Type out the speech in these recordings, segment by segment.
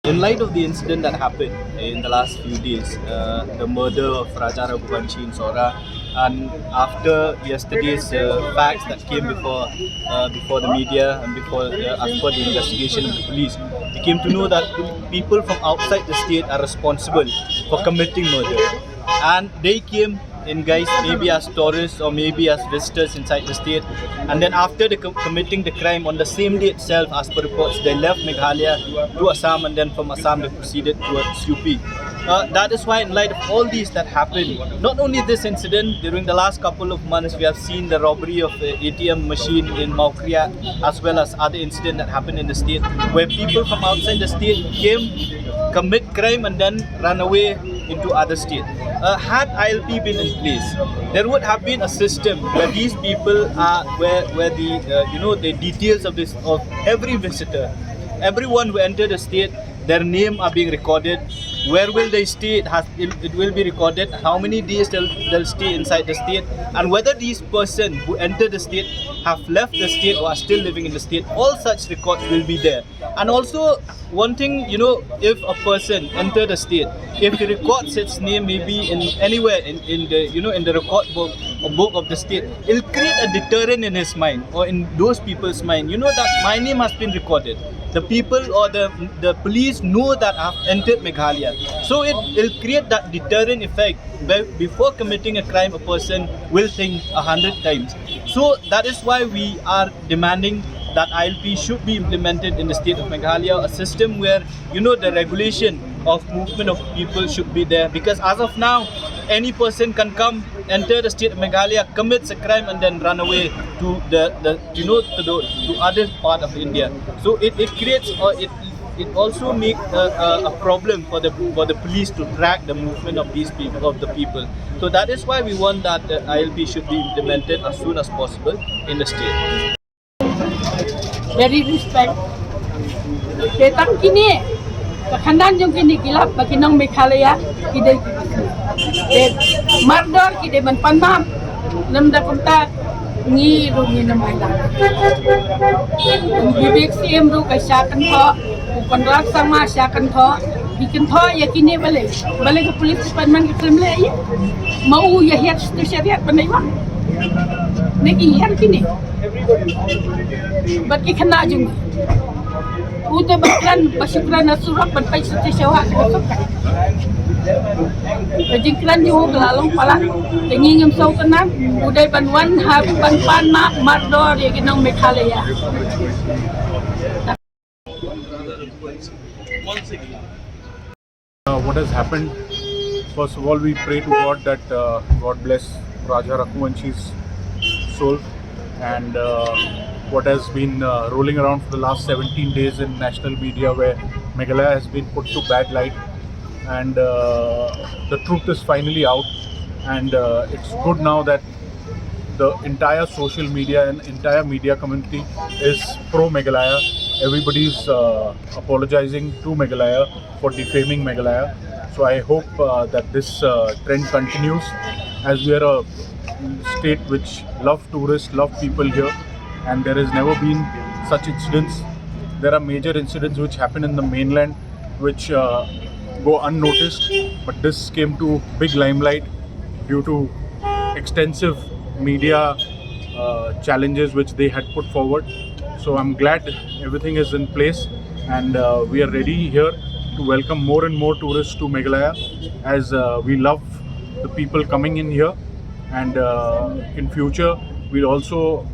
In light of the incident that happened in the last few days, the murder of Raja Raghuvanshi in Sora, and after yesterday's facts that came before the media and before as per the investigation of the police, we came to know that people from outside the state are responsible for committing murder, and they came in guise maybe as tourists or maybe as visitors inside the state, and then after committing the crime on the same day itself, as per reports, they left Meghalaya to Assam, and then from Assam they proceeded towards UP. That is why, in light of all these that happened, not only this incident, during the last couple of months we have seen the robbery of the ATM machine in Maukriat, as well as other incidents that happened in the state where people from outside the state came, commit crime and then run away into other states. Had ILP been in place, there would have been a system where these people are, where the the details of every visitor, everyone who entered the state, their name are being recorded. Where will they stay? It will be recorded. How many days they'll stay inside the state, and whether these person who entered the state have left the state or are still living in the state. All such records will be there. And also, one thing, if a person entered the state, if he records its name maybe in anywhere in the record book of the state, it'll create a deterrent in his mind or in those people's mind. That my name has been recorded. The people or the police know that I've entered Meghalaya. So it'll create that deterrent effect where before committing a crime, a person will think 100 times. So that is why we are demanding that ILP should be implemented in the state of Meghalaya, a system where, the regulation of movement of people should be there. Because as of now, any person can come, enter the state of Meghalaya, commits a crime and then run away to the other part of India. So it creates, or it also makes a problem for the police to track the movement of these people, of the people. So that is why we want that the ILP should be implemented as soon as possible in the state. Very respect. Tetang kini, kekandan jong kini gilap bagi nang Meghalaya, kide mardor kide manpanmam, nam da kumta ni rungi namai la. Bibik CM ru kasyakan tho, upanrak sama syakan tho, bikin tho ya kini balik ke polis department ke Kremlin ya, mau ya hiat syariat pandai wah, neki hiat kini. Bagi kena jung, udah bersyukuran nasurak berpai setiap syawak kesokan. Berjingkran jauh gelalong pala, tinggi ngemsau kena, udah banwan ban mak mardor ya ginang Meghalaya. What has happened? First of all, we pray to God that God bless Raja Raghuvanshi's soul. And what has been rolling around for the last 17 days in national media, where Meghalaya has been put to bad light, and the truth is finally out, and it's good now that the entire social media and entire media community is pro Meghalaya. Everybody's apologizing to Meghalaya for defaming Meghalaya. So I hope that this trend continues, as we are a state which love tourists, love people here, and there has never been such incidents. There are major incidents which happen in the mainland which go unnoticed, but this came to big limelight due to extensive media challenges which they had put forward. So I'm glad everything is in place, and we are ready here to welcome more and more tourists to Meghalaya, as we love the people coming in here. And in future we'll also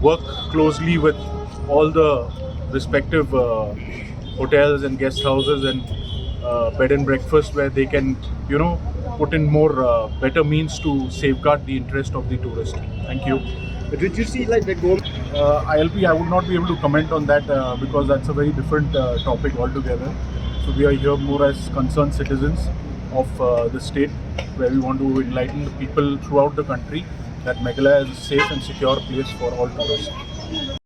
work closely with all the respective hotels and guest houses and bed and breakfast, where they can put in more better means to safeguard the interest of the tourist. Thank you. Did you see like the goal? ILP, I would not be able to comment on that because that's a very different topic altogether. So we are here more as concerned citizens of the state, where we want to enlighten the people throughout the country that Meghalaya is a safe and secure place for all tourists.